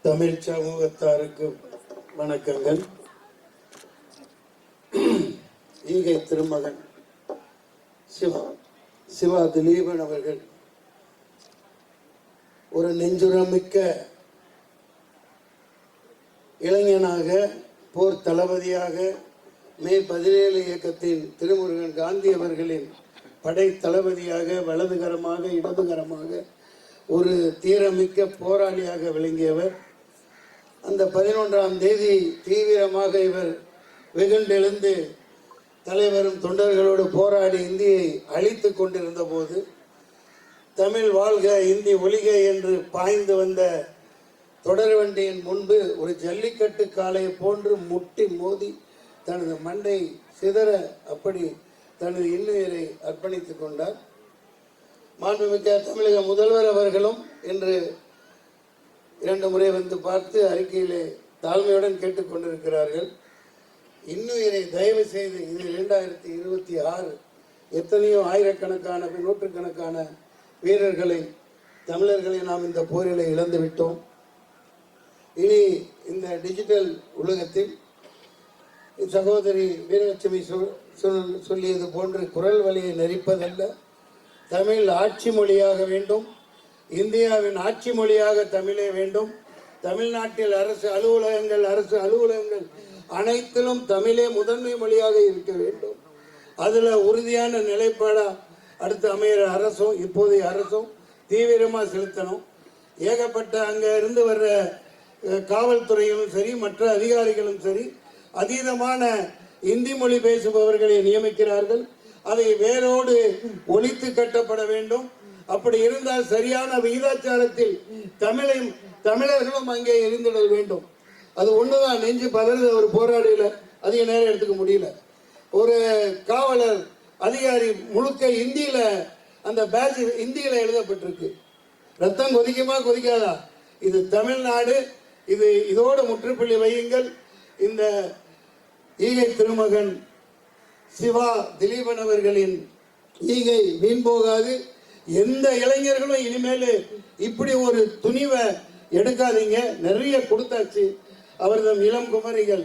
தமிழ் சமூகத்தாருக்கு வணக்கங்கள். ஈகை திருமகன் சிவா திலீபன் அவர்கள் ஒரு நெஞ்சுரமிக்க இளைஞனாக, போர் தளபதியாக, மே 17 இயக்கத்தின் திருமுருகன் காந்தி அவர்களின் படை தளபதியாக, வலதுகரமாக இடதுகரமாக ஒரு தீரமிக்க போராளியாக விளங்கியவர். அந்த 11ஆம் தேதி தீவிரமாக இவர் வெகுண்டெழுந்து தலைவரும் தொண்டர்களோடு போராடி இந்தியை அழித்து கொண்டிருந்த போது, தமிழ் வாழ்க இந்தி ஒழிக என்று பாய்ந்து வந்த தொடர்வண்டியின் முன்பு ஒரு ஜல்லிக்கட்டு காளையை போன்று முட்டி மோதி தனது மண்டை சிதற அப்படி தனது இன்னுயிரை அர்ப்பணித்துக் கொண்டார். மாண்புமிக்க தமிழக முதல்வர் அவர்களும் இன்று 2 முறை வந்து பார்த்து அறிக்கையிலே தாழ்மையுடன் கேட்டுக்கொண்டிருக்கிறார்கள். இன்னுயிரை தயவு செய்து, இது 2026, எத்தனையோ ஆயிரக்கணக்கான நூற்றுக்கணக்கான வீரர்களை, தமிழர்களை நாம் இந்த போரில் இழந்து விட்டோம். இனி இந்த டிஜிட்டல் உலகத்தில் சகோதரி வீரலட்சுமி சொல்லியது போன்று குரல் வழியை நெறிப்பதல்ல, தமிழ் ஆட்சி மொழியாக வேண்டும். இந்தியாவின் ஆட்சி மொழியாக தமிழே வேண்டும். தமிழ்நாட்டில் அரசு அலுவலகங்கள் அனைத்திலும் தமிழே முதன்மை மொழியாக இருக்க வேண்டும். அதுல உறுதியான நிலைப்பாடா அடுத்து அமைகிற அரசும் இப்போதைய அரசும் தீவிரமா செலுத்தணும். ஏகப்பட்ட அங்க இருந்து வர்ற காவல்துறையும் சரி, மற்ற அதிகாரிகளும் சரி, அதீதமான இந்தி மொழி பேசுபவர்களை நியமிக்கிறார்கள். அதை வேரோடு ஒழித்து கட்டப்பட வேண்டும். அப்படி இருந்தால் சரியான விகிதாச்சாரத்தில் தமிழர்களும் அங்கே இருந்திட வேண்டும். அது ஒண்ணுதான் நெஞ்சு பதறது. ஒரு போராடியில அதிக நேரம் எடுத்துக்க முடியல. ஒரு காவலர் அதிகாரி முழுக்க இந்தியில, அந்த பேட்ச் இந்தியில எழுதப்பட்டிருக்கு. ரத்தம் கொதிக்குமா கொதிக்காதா? இது தமிழ்நாடு. இதோடு முற்றுப்புள்ளி வையுங்கள். இந்த ஈகை திருமகன் சிவா திலீபன் அவர்களின் ஈகை வீண் போகாது. எந்த இளைஞர்களும் இனிமேல் இப்படி ஒரு துணிவை எடுக்காதீங்க. நிறைய கொடுத்தாச்சு. அவர்தம் இளம் குமரிகள்,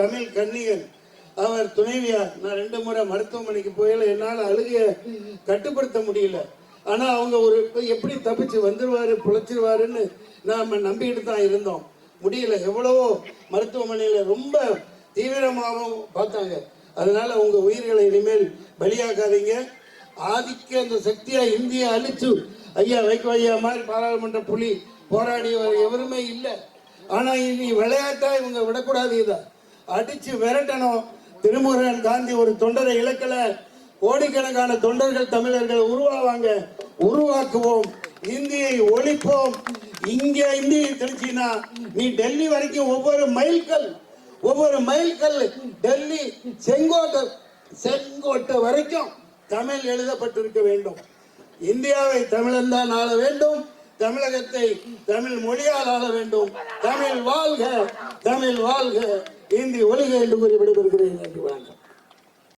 தமிழ் கன்னிகள், அவர் துணைவியார். நான் 2 முறை மருத்துவமனைக்கு போயில என்னால் அழுகைய கட்டுப்படுத்த முடியல. ஆனா அவங்க எப்படி தப்பிச்சு வந்துருவாரு, பிழைச்சிருவாருன்னு நாம நம்பிக்கிட்டு தான் இருந்தோம். முடியல. எவ்வளவோ மருத்துவமனையில ரொம்ப தீவிரமாகவும் பார்த்தாங்க. அதனால உங்க உயிர்களை இனிமேல் பலியாக்காதீங்க. ஆதிக்க அந்த சக்தியா இந்தியா அழிச்சு ஐயா வைகோ ஐயா மாதிரி பாராளுமன்ற புலி போராடியவர் எவருமே இல்லை. ஆனா இனி விளையாட்டா இவங்க விடக்கூடாது. இதை அடிச்சு விரட்டணும். திருமுருகன் காந்தி ஒரு தொண்டரை இலக்கல, கோடிக்கணக்கான தொண்டர்கள் தமிழர்கள் உருவாக்குவோம். இந்தியை ஒழிப்போம். இங்க இந்தியை தெரிஞ்சினா நீ டெல்லி வரைக்கும் ஒவ்வொரு மைல்கல் டெல்லி செங்கோட்டை வரைக்கும் தமிழ் எழுதப்பட்டிருக்க வேண்டும். இந்தியாவை தமிழன் தான் ஆள வேண்டும். தமிழகத்தை தமிழ் மொழியால் ஆள வேண்டும். தமிழ் வாழ்க, இந்தி ஒழிக என்று கூறி விடைபெறுகிறேன். நன்றி, வணக்கம்.